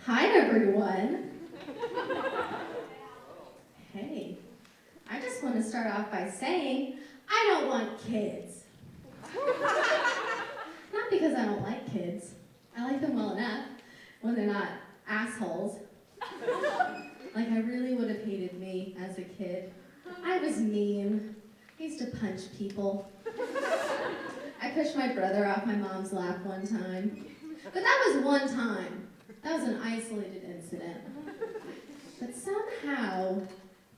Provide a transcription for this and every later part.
Hi, everyone. Hey, I just want to start off by saying I don't want kids. Not because I don't like kids. I like them well enough when they're not assholes. Like, I really would have hated me as a kid. I was mean. I used to punch people. I pushed my brother off my mom's lap one time. But that was one time. That was an isolated incident. But somehow,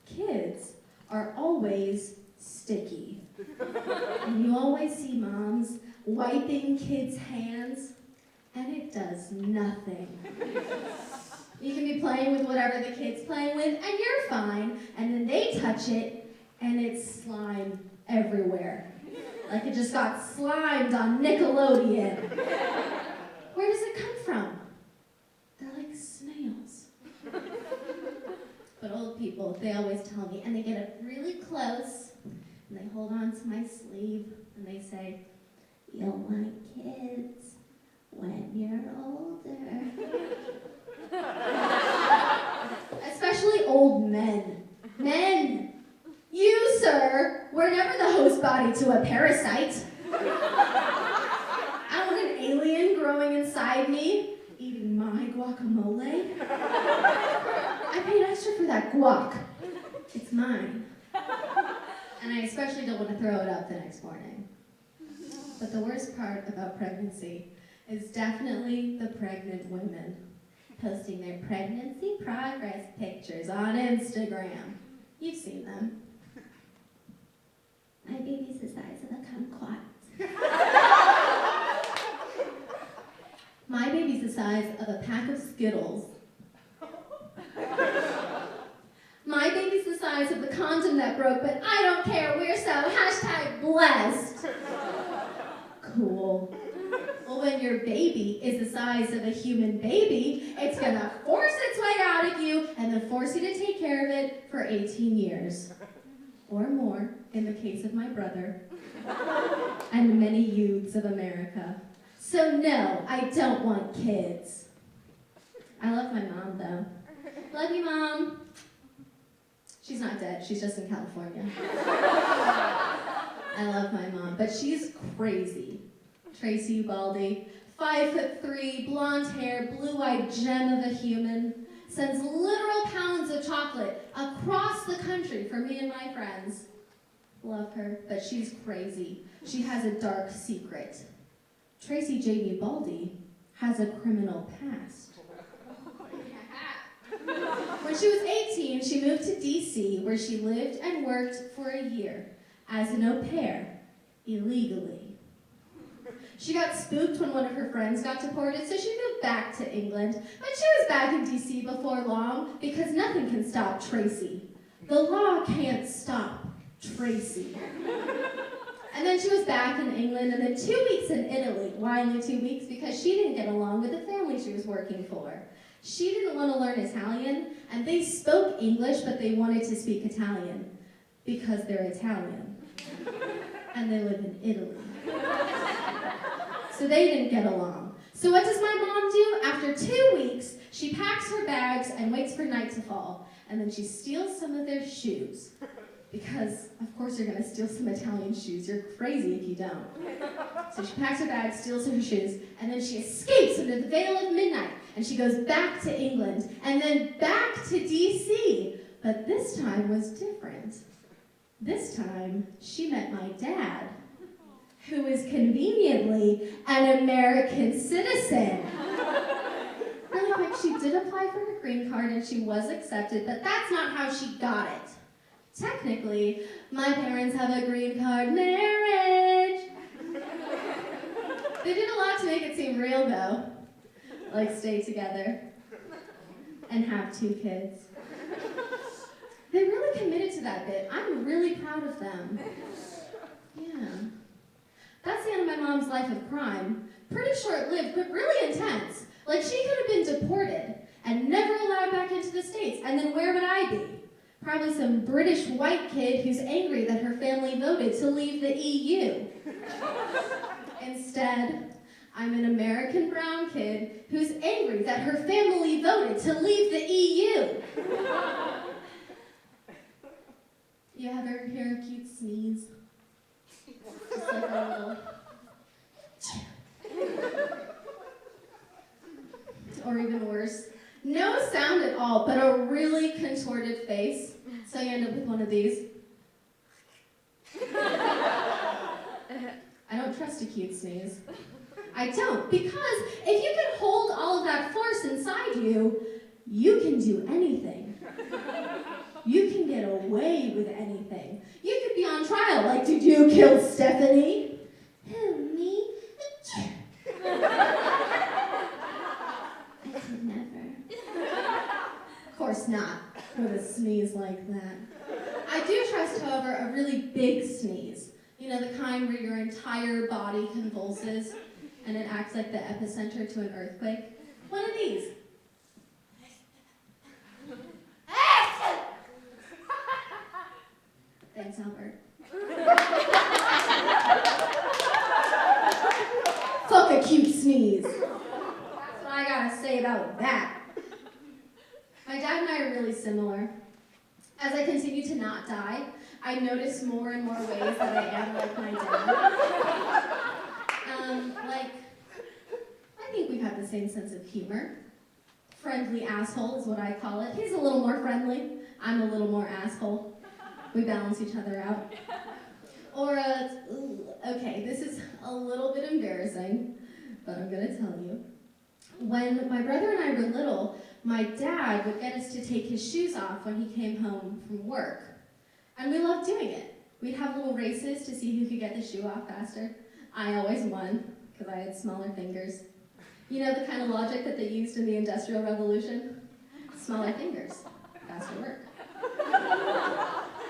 kids are always sticky. And you always see moms wiping kids' hands, and it does nothing. You can be playing with whatever the kid's playing with, and you're fine, and then they touch it, and it's slime everywhere. Like it just got slimed on Nickelodeon. Where does it come from? They're like snails. But old people, they always tell me, and they get up really close, and they hold on to my sleeve, and they say, "You'll want kids when you're older." Especially old men. Men! You, sir, were never the host body to a parasite. I don't want an alien growing inside me, eating my guacamole. I paid extra for that guac. It's mine. And I especially don't want to throw it up the next morning. But the worst part about pregnancy is definitely the pregnant women posting their pregnancy progress pictures on Instagram. You've seen them. My baby's the size of a kumquat. My baby's the size of a pack of Skittles. My baby's the size of the condom that broke, but I don't care, we're so #blessed. Cool. Well, when your baby is the size of a human baby, it's gonna force its way out of you and then force you to take care of it for 18 years. Or more, in the case of my brother, and many youths of America. So no, I don't want kids. I love my mom, though. Love you, Mom. She's not dead, she's just in California. I love my mom, but she's crazy. Tracy Ubalde, 5'3", blonde hair, blue-eyed gem of a human, sends literal pounds of chocolate across the country for me and my friends. Love her, but she's crazy. She has a dark secret. Tracy J. Ubalde has a criminal past. When she was 18, she moved to D.C., where she lived and worked for a year as an au pair, illegally. She got spooked when one of her friends got deported, so she moved back to England. But she was back in D.C. before long, because nothing can stop Tracy. The law can't stop Tracy. And then she was back in England, and then 2 weeks in Italy. Why only 2 weeks? Because she didn't get along with the family she was working for. She didn't want to learn Italian, and they spoke English, but they wanted to speak Italian, because they're Italian. And they live in Italy. So they didn't get along. So what does my mom do? After 2 weeks, she packs her bags and waits for night to fall. And then she steals some of their shoes. Because, of course, you're going to steal some Italian shoes. You're crazy if you don't. So she packs her bags, steals her shoes, and then she escapes under the veil of midnight. And she goes back to England, and then back to D.C. But this time was different. This time, she met my dad, who is conveniently an American citizen. Really quick, she did apply for her green card and she was accepted, but that's not how she got it. Technically, my parents have a green card marriage. They did a lot to make it seem real, though. Like stay together and have 2 kids. They really committed to that bit. I'm really proud of them. Yeah. That's the end of my mom's life of crime. Pretty short-lived, but really intense. Like, she could have been deported and never allowed back into the States. And then where would I be? Probably some British white kid who's angry that her family voted to leave the EU. Instead, I'm an American brown kid who's angry that her family voted to leave the EU. You ever hear a cute sneeze? Just like a little... Or even worse, no sound at all, but a really contorted face. So you end up with one of these. I don't trust a cute sneeze. I don't, because if you can hold all of that force inside you, you can do anything. You can get away with anything. You could be on trial, like, did you kill Stephanie? Who, me? I could never. Of course not, with a sneeze like that. I do trust, however, a really big sneeze. You know, the kind where your entire body convulses and it acts like the epicenter to an earthquake. One of these. Thanks, Albert. Fuck a cute sneeze. That's what I gotta say about that. My dad and I are really similar. As I continue to not die, I notice more and more ways that I am like my dad. I think we have the same sense of humor. Friendly asshole is what I call it. He's a little more friendly. I'm a little more asshole. We balance each other out. Or, okay, this is a little bit embarrassing, but I'm gonna tell you. When my brother and I were little, my dad would get us to take his shoes off when he came home from work. And we loved doing it. We'd have little races to see who could get the shoe off faster. I always won, because I had smaller fingers. You know the kind of logic that they used in the Industrial Revolution? Smaller fingers, faster work.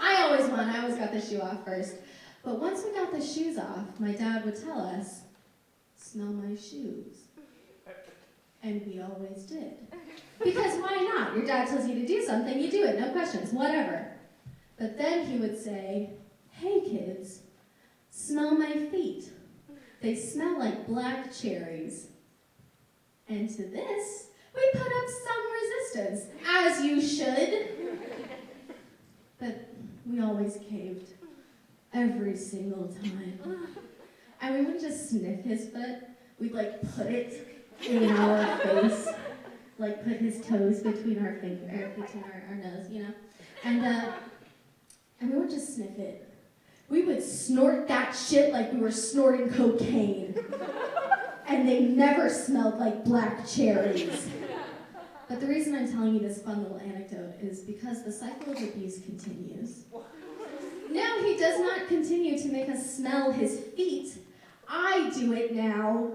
I always won, I always got the shoe off first. But once we got the shoes off, my dad would tell us, smell my shoes. And we always did. Because why not? Your dad tells you to do something, you do it, no questions, whatever. But then he would say, hey kids, smell my feet. They smell like black cherries. And to this, we put up some resistance, as you should. But we always caved, every single time. And we wouldn't just sniff his foot, we'd put it in our face, put his toes between our between our nose, you know? And we wouldn't just sniff it. We would snort that shit like we were snorting cocaine. And they never smelled like black cherries. But the reason I'm telling you this fun little anecdote is because the cycle of abuse continues. No, he does not continue to make us smell his feet. I do it now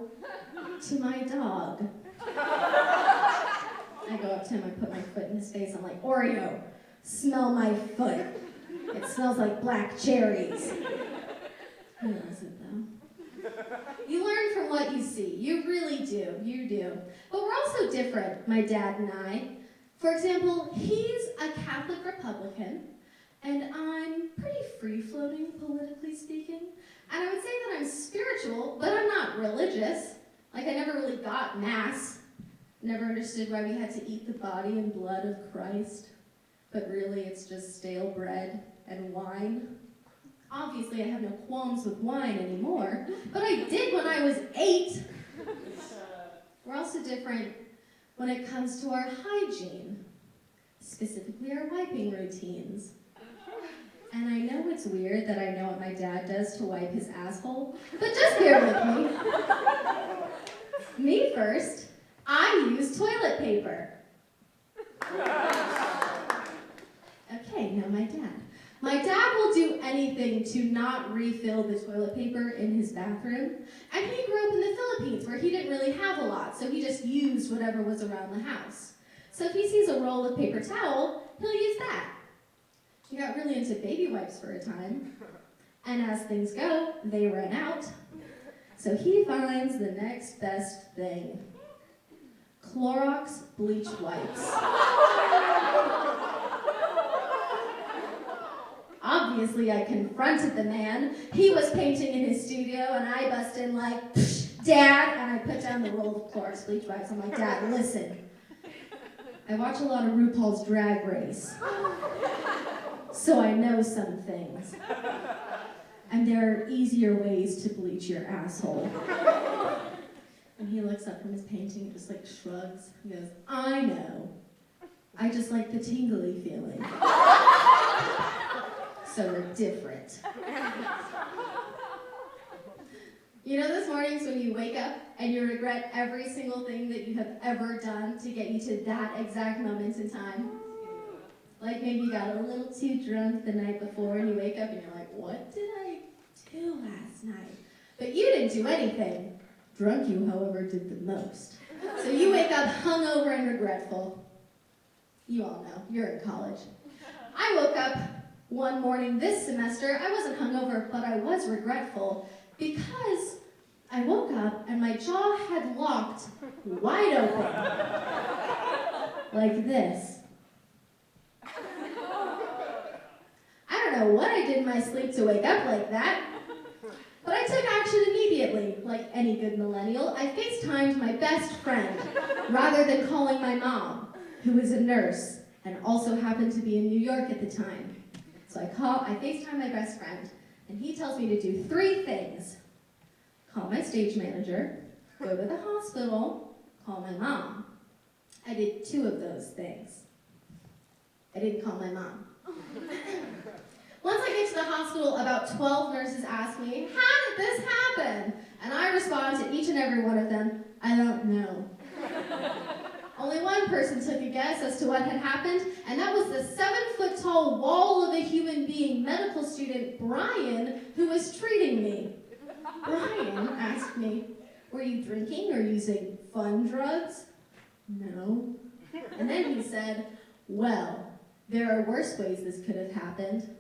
to my dog. I go up to him, I put my foot in his face, I'm like, Oreo, smell my foot. It smells like black cherries. He loves it though. You learn from what you see. You really do. You do. But we're also different, my dad and I. For example, he's a Catholic Republican, and I'm pretty free-floating, politically speaking. And I would say that I'm spiritual, but I'm not religious. I never really got Mass. Never understood why we had to eat the body and blood of Christ. But really, it's just stale bread and wine. Obviously, I have no qualms with wine anymore, but I did when I was 8. We're also different when it comes to our hygiene, specifically our wiping routines. And I know it's weird that I know what my dad does to wipe his asshole, but just bear with me. Me first, I use toilet paper. Okay, now my dad. My dad will do anything to not refill the toilet paper in his bathroom. And he grew up in the Philippines where he didn't really have a lot, so he just used whatever was around the house. So if he sees a roll of paper towel, he'll use that. He got really into baby wipes for a time. And as things go, they run out. So he finds the next best thing. Clorox bleach wipes. Obviously, I confronted the man. He was painting in his studio, and I bust in like, Dad, and I put down the roll of Clorox bleach wipes. I'm like, Dad, listen. I watch a lot of RuPaul's Drag Race, so I know some things. And there are easier ways to bleach your asshole. And he looks up from his painting and just like shrugs. He goes, I know. I just like the tingly feeling. So we're different. You know those mornings when you wake up and you regret every single thing that you have ever done to get you to that exact moment in time? Like maybe you got a little too drunk the night before and you wake up and you're like, what did I do last night? But you didn't do anything. Drunk you, however, did the most. So you wake up hungover and regretful. You all know, you're in college. I woke up one morning this semester. I wasn't hungover, but I was regretful because I woke up and my jaw had locked wide open. Like this. I don't know what I did in my sleep to wake up like that. But I took action immediately. Like any good millennial, I FaceTimed my best friend rather than calling my mom, who is a nurse and also happened to be in New York at the time. So I FaceTime my best friend, and he tells me to do 3 things. Call my stage manager, go to the hospital, call my mom. I did 2 of those things. I didn't call my mom. Once I get to the hospital, about 12 nurses ask me, how did this happen? And I respond to each and every one of them, I don't know. Only one person took a guess as to what had happened, and that was the 7-foot-tall wall of a human being, medical student Brian, who was treating me. Brian asked me, were you drinking or using fun drugs? No. And then he said, well, there are worse ways this could have happened.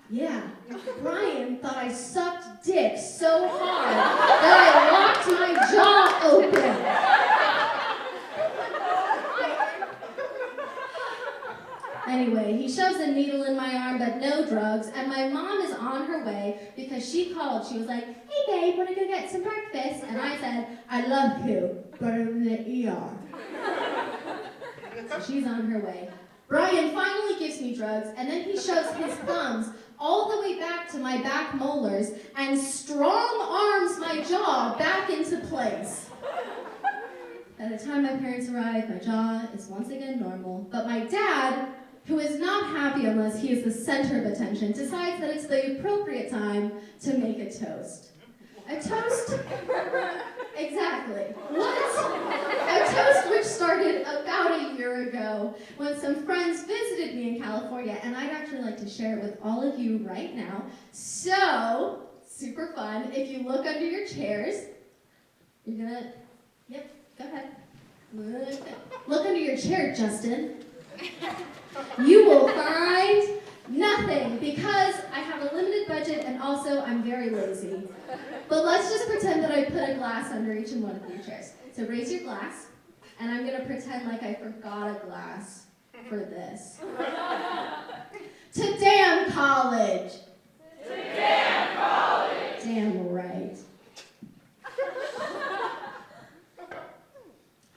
Yeah, Brian thought I sucked dick so hard that I locked my jaw open. Anyway, he shoves a needle in my arm, but no drugs, and my mom is on her way because she called. She was like, hey babe, wanna go get some breakfast? And I said, I love you, but I'm in the ER. So she's on her way. Brian finally gives me drugs, and then he shoves his thumbs all the way back to my back molars and strong arms my jaw back into place. By the time my parents arrive, my jaw is once again normal, but my dad, who is not happy unless he is the center of attention, decides that it's the appropriate time to make a toast. A toast? Exactly. What? A toast which started about a year ago when some friends visited me in California, and I'd actually like to share it with all of you right now. So, super fun. If you look under your chairs, you're gonna, yep, go ahead. Look under your chair, Justin. You will find nothing because I have a limited budget and also I'm very lazy. But let's just pretend that I put a glass under each and one of your chairs. So raise your glass, and I'm gonna pretend like I forgot a glass for this. To damn college! To damn college! Damn right.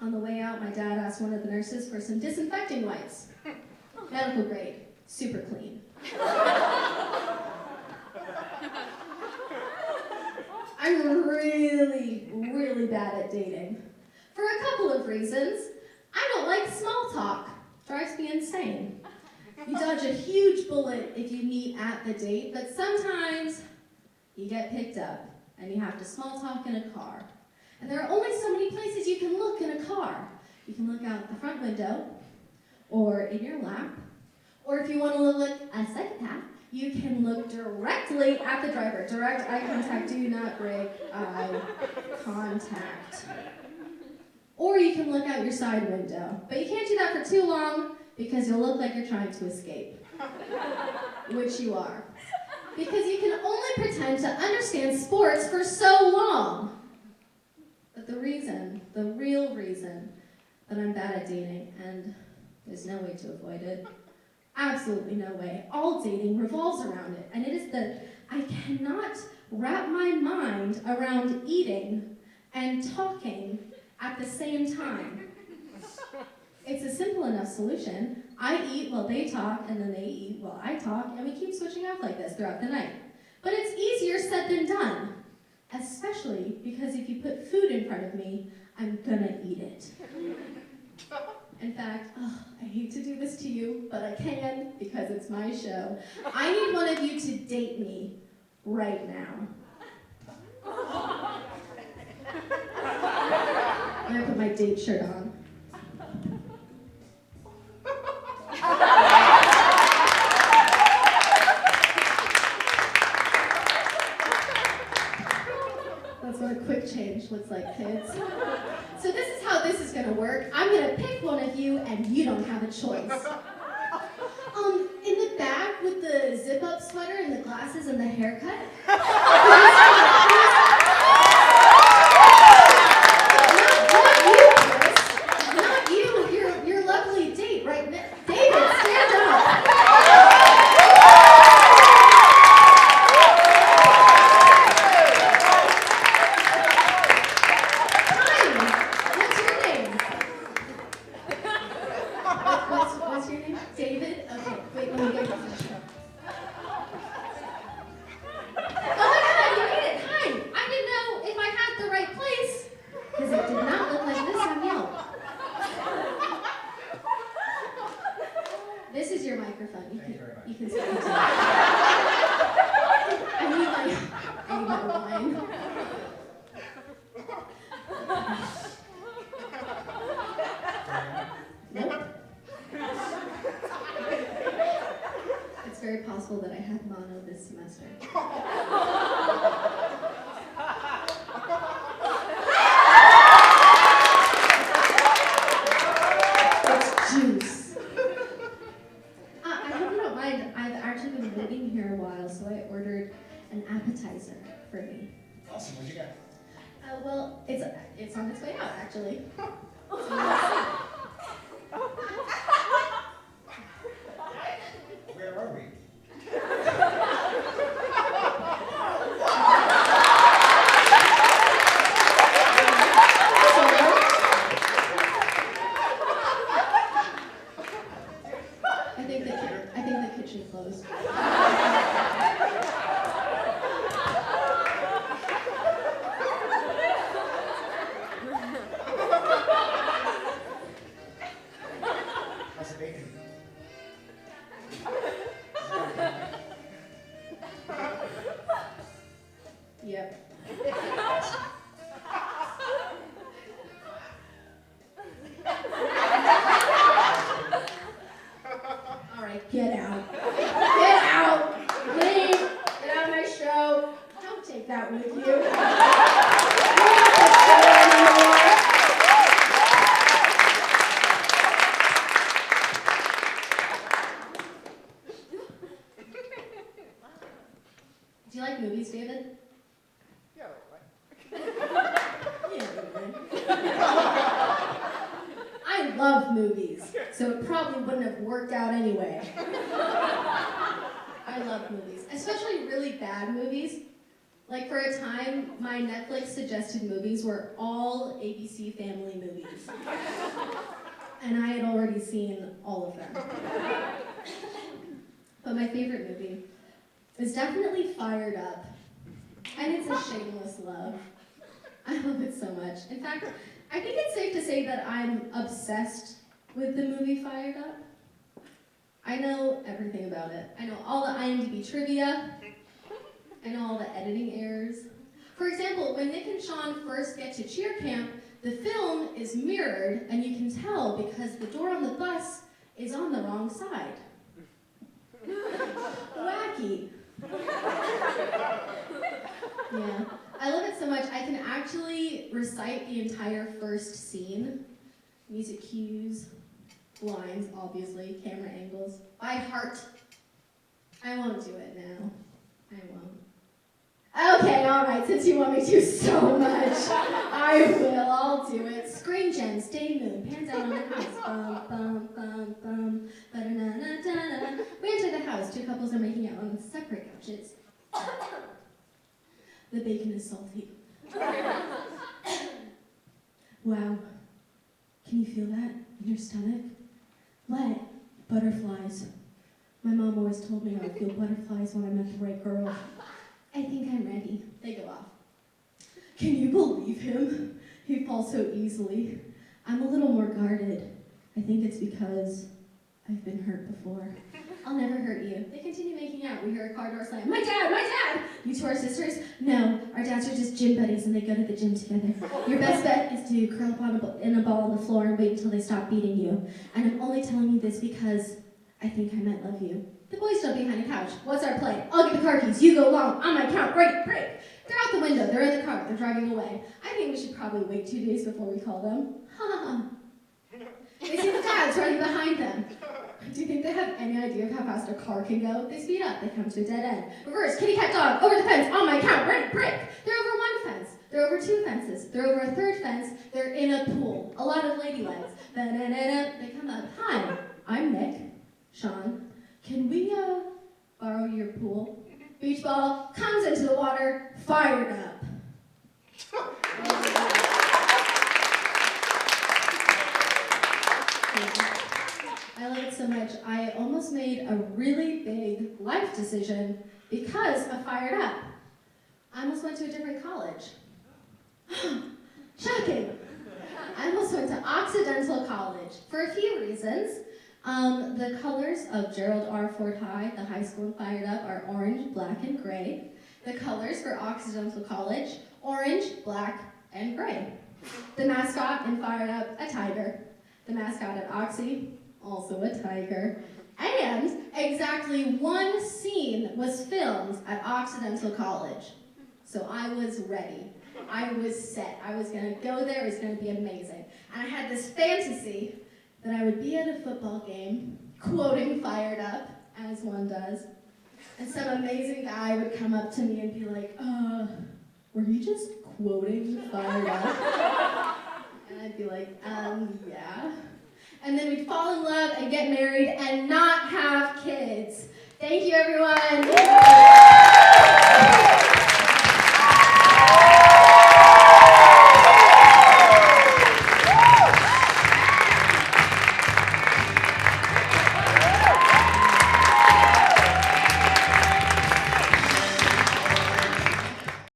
On the way out, my dad asked one of the nurses for some disinfecting wipes. Medical grade, super clean. I'm really, really bad at dating. For a couple of reasons. I don't like small talk. Drives me insane. You dodge a huge bullet if you meet at the date, but sometimes you get picked up and you have to small talk in a car. And there are only so many places you can look in a car. You can look out the front window, or in your lap, or if you want to look like a psychopath, you can look directly at the driver. Direct eye contact, do not break eye contact. Or you can look out your side window. But you can't do that for too long because you'll look like you're trying to escape. Which you are. Because you can only pretend to understand sports for so long. But the real reason that I'm bad at dating, and there's no way to avoid it, Absolutely no way. All dating revolves around it, and it is the I cannot wrap my mind around eating and talking at the same time. It's a simple enough solution. I eat while they talk, and then they eat while I talk, and we keep switching off like this throughout the night. But it's easier said than done, especially because if you put food in front of me, I'm gonna eat it. In fact, I hate to do this to you, but I can because it's my show. I need one of you to date me right now. I'm gonna put my date shirt on. That's what a quick change looks like, kids. So this is how this is gonna work. I'm gonna pick one of you and you don't have a choice. In the back with the zip-up sweater and the glasses and the haircut. Not you, your lovely date right now. David, stand up. What's your name? David? Okay, wait, let me get this. Oh my god, you made it! Hi! I didn't know if I had the right place, because it did not look like this on Yelp. This is your microphone. You can speak to it. I need my wine. Nope. It's very possible that I had mono this semester. It's juice. I hope you don't mind. I've actually been waiting here a while, so I ordered an appetizer for me. Awesome. What'd you get? Well, it's on its way out, actually. Where are we? I think the kitchen closed. How's the bacon? Yep. All right, get out. Get out. Leave. Get out of my show. Don't take that with you. You're not the show anymore. Do you like movies, David? Yeah, Yeah, I love movies, so it probably wouldn't have worked out anyway. I love movies, especially really bad movies. Like for a time, my Netflix suggested movies were all ABC Family movies. And I had already seen all of them. But my favorite movie is definitely Fired Up. And it's a shameless love. I love it so much. In fact, I think it's safe to say that I'm obsessed with the movie Fired Up. I know everything about it. I know all the IMDb trivia. I know all the editing errors. For example, when Nick and Sean first get to cheer camp, the film is mirrored, and you can tell because the door on the bus is on the wrong side. Wacky. Yeah, I love it so much. I can actually recite the entire first scene, music cues, lines, obviously, camera angles, by heart. I won't do it now. I won't. Okay, all right, since you want me to so much. I will, I'll do it. Screen Gen, stay moon, pans out on the house. Bum, bum, bum, bum, ba-da-na-na-da-na. We enter the house. Two couples are making out on separate couches. The bacon is salty. Wow. Can you feel that in your stomach? What? Butterflies. My mom always told me I would feel butterflies when I met the right girl. I think I'm ready. They go off. Can you believe him? He falls so easily. I'm a little more guarded. I think it's because I've been hurt before. I'll never hurt you. They continue making out. We hear a car door slam. My dad! My dad! You two are sisters? No, our dads are just gym buddies and they go to the gym together. Your best bet is to curl up in a ball on the floor and wait until they stop beating you. And I'm only telling you this because I think I might love you. The boys jump behind a couch. What's our play? I'll get the car keys. You go long. On my count. Break. They're out the window. They're in the car. They're driving away. I think we should probably wait 2 days before we call them. Ha ha ha. They see the dads running behind them. Do you think they have any idea of how fast a car can go? They speed up. They come to a dead end. Reverse. Kitty cat dog. Over the fence. On my count. Break. They're over one fence. They're over two fences. They're over a third fence. They're in a pool. A lot of lady legs. They come up. Hi, I'm Nick. Sean, can we borrow your pool? Beach ball comes into the water, fired up. I love it so much, I almost made a really big life decision because of Fired Up. I almost went to a different college. Shocking! I almost went to Occidental College for a few reasons. The colors of Gerald R. Ford High, the high school in Fired Up, are orange, black, and gray. The colors for Occidental College, orange, black, and gray. The mascot in Fired Up, a tiger. The mascot at Oxy, also a tiger. And exactly one scene was filmed at Occidental College. So I was ready. I was set. I was going to go there. It was going to be amazing. And I had this fantasy that I would be at a football game, quoting Fired Up, as one does, and some amazing guy would come up to me and be like, were you just quoting Fired Up? And I'd be like, yeah. And then we'd fall in love and get married and not have kids. Thank you, everyone.